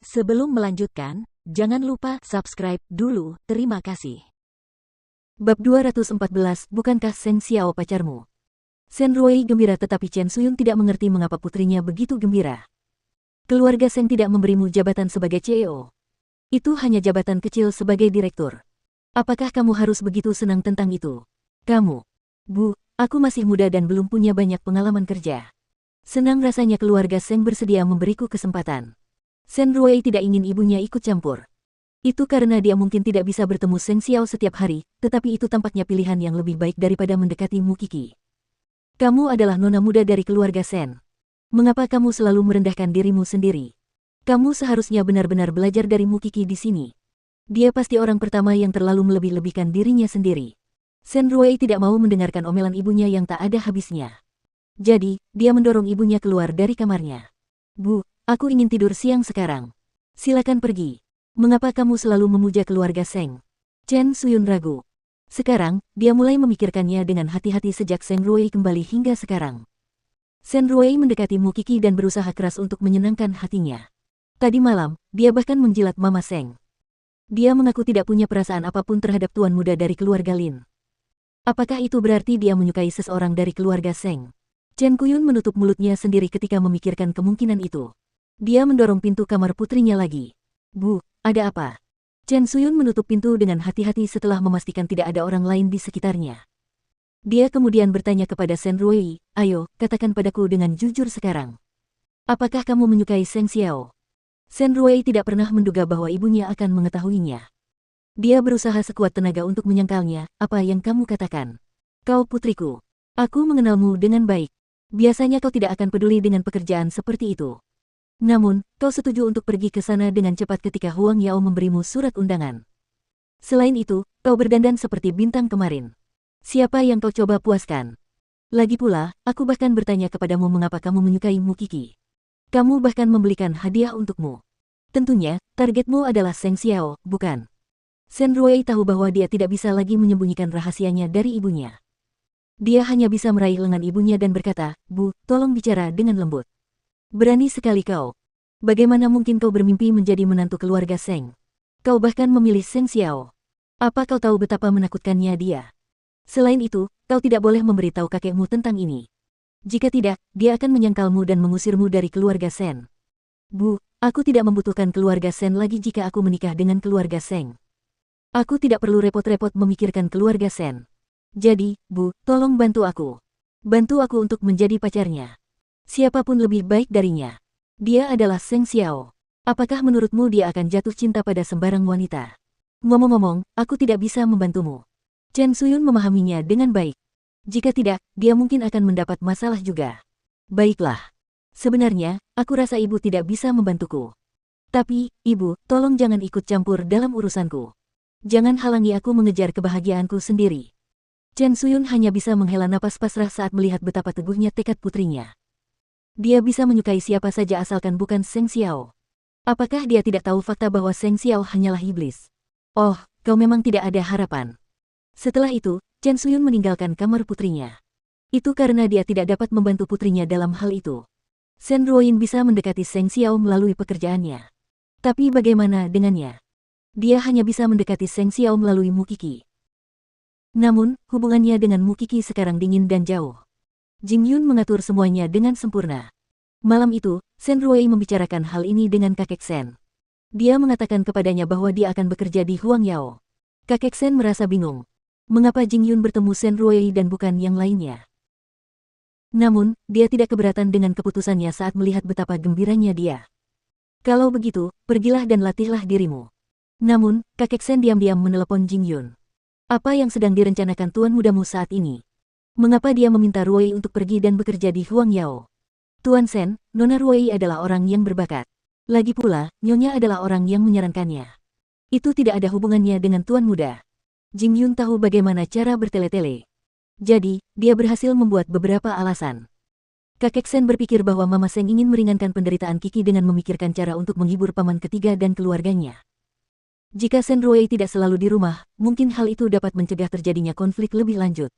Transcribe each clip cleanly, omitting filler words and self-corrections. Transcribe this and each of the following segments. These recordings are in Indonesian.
Sebelum melanjutkan, jangan lupa subscribe dulu, terima kasih. Bab 214, bukankah Seng Xiao pacarmu? Shen Ruoyi gembira tetapi Chen Suyun tidak mengerti mengapa putrinya begitu gembira. Keluarga Seng tidak memberimu jabatan sebagai CEO. Itu hanya jabatan kecil sebagai direktur. Apakah kamu harus begitu senang tentang itu? Kamu, Bu, aku masih muda dan belum punya banyak pengalaman kerja. Senang rasanya keluarga Seng bersedia memberiku kesempatan. Shen Ruoyi tidak ingin ibunya ikut campur. Itu karena dia mungkin tidak bisa bertemu Seng Xiao setiap hari, tetapi itu tampaknya pilihan yang lebih baik daripada mendekati Mu Qixi. Kamu adalah nona muda dari keluarga Shen. Mengapa kamu selalu merendahkan dirimu sendiri? Kamu seharusnya benar-benar belajar dari Mu Qixi di sini. Dia pasti orang pertama yang terlalu melebih-lebihkan dirinya sendiri. Shen Ruoyi tidak mau mendengarkan omelan ibunya yang tak ada habisnya. Jadi, dia mendorong ibunya keluar dari kamarnya. Bu, aku ingin tidur siang sekarang. Silakan pergi. Mengapa kamu selalu memuja keluarga Seng? Chen Suyun ragu. Sekarang, dia mulai memikirkannya dengan hati-hati sejak Shen Ruoyi kembali hingga sekarang. Shen Ruoyi mendekati Mu Qixi dan berusaha keras untuk menyenangkan hatinya. Tadi malam, dia bahkan menjilat Mama Seng. Dia mengaku tidak punya perasaan apapun terhadap tuan muda dari keluarga Lin. Apakah itu berarti dia menyukai seseorang dari keluarga Seng? Chen Kuyun menutup mulutnya sendiri ketika memikirkan kemungkinan itu. Dia mendorong pintu kamar putrinya lagi. Bu, ada apa? Chen Suyun menutup pintu dengan hati-hati setelah memastikan tidak ada orang lain di sekitarnya. Dia kemudian bertanya kepada Shen Ruoyi, ayo, katakan padaku dengan jujur sekarang. Apakah kamu menyukai Seng Xiao? Shen Ruoyi tidak pernah menduga bahwa ibunya akan mengetahuinya. Dia berusaha sekuat tenaga untuk menyangkalnya, apa yang kamu katakan? Kau putriku. Aku mengenalmu dengan baik. Biasanya kau tidak akan peduli dengan pekerjaan seperti itu. Namun, kau setuju untuk pergi ke sana dengan cepat ketika Huang Yao memberimu surat undangan. Selain itu, kau berdandan seperti bintang kemarin. Siapa yang kau coba puaskan? Lagi pula, aku bahkan bertanya kepadamu mengapa kamu menyukai Mu Qixi. Kamu bahkan membelikan hadiah untukmu. Tentunya, targetmu adalah Seng Xiao, bukan? Shen Ruoyi tahu bahwa dia tidak bisa lagi menyembunyikan rahasianya dari ibunya. Dia hanya bisa meraih lengan ibunya dan berkata, Bu, tolong bicara dengan lembut. Berani sekali kau. Bagaimana mungkin kau bermimpi menjadi menantu keluarga Seng? Kau bahkan memilih Seng Xiao. Apa kau tahu betapa menakutkannya dia? Selain itu, kau tidak boleh memberitahu kakekmu tentang ini. Jika tidak, dia akan menyangkalmu dan mengusirmu dari keluarga Shen. Bu, aku tidak membutuhkan keluarga Shen lagi jika aku menikah dengan keluarga Seng. Aku tidak perlu repot-repot memikirkan keluarga Shen. Jadi, Bu, tolong bantu aku. Bantu aku untuk menjadi pacarnya. Siapapun lebih baik darinya. Dia adalah Seng Xiao. Apakah menurutmu dia akan jatuh cinta pada sembarang wanita? Ngomong-ngomong, aku tidak bisa membantumu. Chen Suyun memahaminya dengan baik. Jika tidak, dia mungkin akan mendapat masalah juga. Baiklah. Sebenarnya, aku rasa ibu tidak bisa membantuku. Tapi, ibu, tolong jangan ikut campur dalam urusanku. Jangan halangi aku mengejar kebahagiaanku sendiri. Chen Suyun hanya bisa menghela napas pasrah saat melihat betapa teguhnya tekad putrinya. Dia bisa menyukai siapa saja asalkan bukan Seng Xiao. Apakah dia tidak tahu fakta bahwa Seng Xiao hanyalah iblis? Oh, kau memang tidak ada harapan. Setelah itu, Chen Suyun meninggalkan kamar putrinya. Itu karena dia tidak dapat membantu putrinya dalam hal itu. Shen Ruoyi bisa mendekati Seng Xiao melalui pekerjaannya. Tapi bagaimana dengannya? Dia hanya bisa mendekati Seng Xiao melalui Mu Qixi. Namun, hubungannya dengan Mu Qixi sekarang dingin dan jauh. Jing Yun mengatur semuanya dengan sempurna. Malam itu, Shen Ruoyi membicarakan hal ini dengan kakek Shen. Dia mengatakan kepadanya bahwa dia akan bekerja di Huang Yao. Kakek Shen merasa bingung. Mengapa Jing Yun bertemu Shen Ruoyi dan bukan yang lainnya? Namun, dia tidak keberatan dengan keputusannya saat melihat betapa gembiranya dia. Kalau begitu, pergilah dan latihlah dirimu. Namun, kakek Shen diam-diam menelepon Jing Yun. Apa yang sedang direncanakan tuan mudamu saat ini? Mengapa dia meminta Ruoyi untuk pergi dan bekerja di Huang Yao? Tuan Shen, Nona Ruoyi adalah orang yang berbakat. Lagi pula, Nyonya adalah orang yang menyarankannya. Itu tidak ada hubungannya dengan tuan muda. Jing Yun tahu bagaimana cara bertele-tele. Jadi, dia berhasil membuat beberapa alasan. Kakek Shen berpikir bahwa Mama Seng ingin meringankan penderitaan Qixi dengan memikirkan cara untuk menghibur paman ketiga dan keluarganya. Jika Shen Ruoyi tidak selalu di rumah, mungkin hal itu dapat mencegah terjadinya konflik lebih lanjut.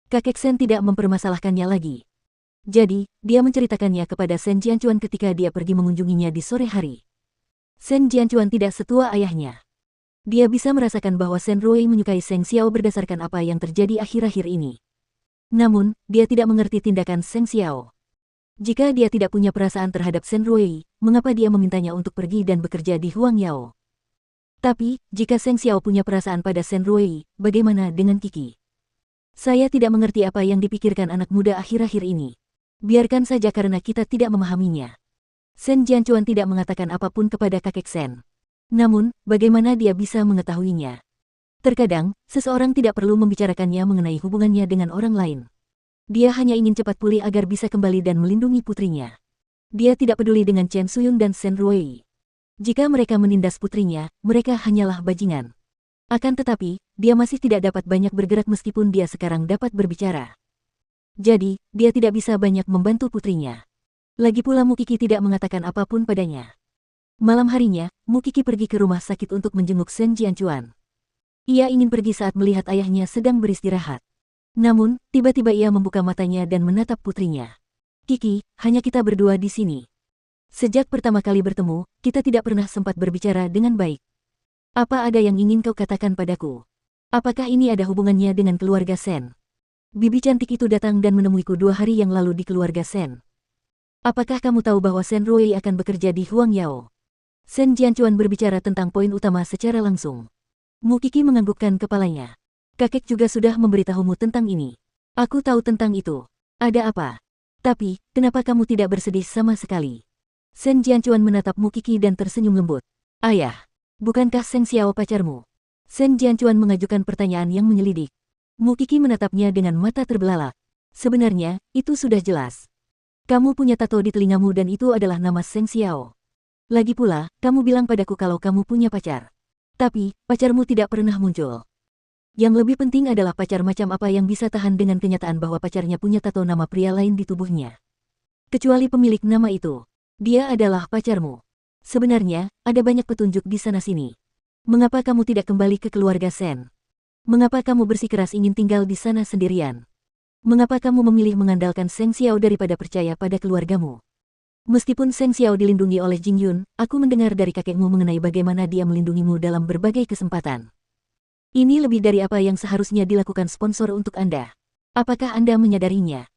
Kakek Shen tidak mempermasalahkannya lagi. Jadi, dia menceritakannya kepada Shen Jianchuan ketika dia pergi mengunjunginya di sore hari. Shen Jianchuan tidak setua ayahnya. Dia bisa merasakan bahwa Shen Ruoyi menyukai Seng Xiao berdasarkan apa yang terjadi akhir-akhir ini. Namun, dia tidak mengerti tindakan Seng Xiao. Jika dia tidak punya perasaan terhadap Shen Ruoyi, mengapa dia memintanya untuk pergi dan bekerja di Huang Yao? Tapi, jika Seng Xiao punya perasaan pada Shen Ruoyi, bagaimana dengan Kiki? Saya tidak mengerti apa yang dipikirkan anak muda akhir-akhir ini. Biarkan saja karena kita tidak memahaminya. Shen Jianchuan tidak mengatakan apapun kepada kakek Shen. Namun, bagaimana dia bisa mengetahuinya? Terkadang, seseorang tidak perlu membicarakannya mengenai hubungannya dengan orang lain. Dia hanya ingin cepat pulih agar bisa kembali dan melindungi putrinya. Dia tidak peduli dengan Chen Suyun dan Shen Ruoyi. Jika mereka menindas putrinya, mereka hanyalah bajingan. Akan tetapi, dia masih tidak dapat banyak bergerak meskipun dia sekarang dapat berbicara. Jadi, dia tidak bisa banyak membantu putrinya. Lagi pula Mukiki tidak mengatakan apapun padanya. Malam harinya, Mukiki pergi ke rumah sakit untuk menjenguk Shen Jianchuan. Ia ingin pergi saat melihat ayahnya sedang beristirahat. Namun, tiba-tiba ia membuka matanya dan menatap putrinya. Kiki, hanya kita berdua di sini. Sejak pertama kali bertemu, kita tidak pernah sempat berbicara dengan baik. Apa ada yang ingin kau katakan padaku? Apakah ini ada hubungannya dengan keluarga Shen? Bibi cantik itu datang dan menemuiku 2 hari yang lalu di keluarga Shen. Apakah kamu tahu bahwa Shen Ruoyi akan bekerja di Huang Yao? Shen Jianchuan berbicara tentang poin utama secara langsung. Mukiki menganggukkan kepalanya. Kakek juga sudah memberitahumu tentang ini. Aku tahu tentang itu. Ada apa? Tapi, kenapa kamu tidak bersedih sama sekali? Shen Jianchuan menatap Mukiki dan tersenyum lembut. Ayah, bukankah Seng Xiao pacarmu? Shen Jianchuan mengajukan pertanyaan yang menyelidik. Mukiki menatapnya dengan mata terbelalak. Sebenarnya, itu sudah jelas. Kamu punya tato di telingamu dan itu adalah nama Seng Xiao. Lagi pula, kamu bilang padaku kalau kamu punya pacar. Tapi, pacarmu tidak pernah muncul. Yang lebih penting adalah pacar macam apa yang bisa tahan dengan kenyataan bahwa pacarnya punya tato nama pria lain di tubuhnya. Kecuali pemilik nama itu. Dia adalah pacarmu. Sebenarnya, ada banyak petunjuk di sana-sini. Mengapa kamu tidak kembali ke keluarga Shen? Mengapa kamu bersikeras ingin tinggal di sana sendirian? Mengapa kamu memilih mengandalkan Seng Xiao daripada percaya pada keluargamu? Meskipun Seng Xiao dilindungi oleh Jing Yun, aku mendengar dari kakekmu mengenai bagaimana dia melindungimu dalam berbagai kesempatan. Ini lebih dari apa yang seharusnya dilakukan sponsor untuk Anda. Apakah Anda menyadarinya?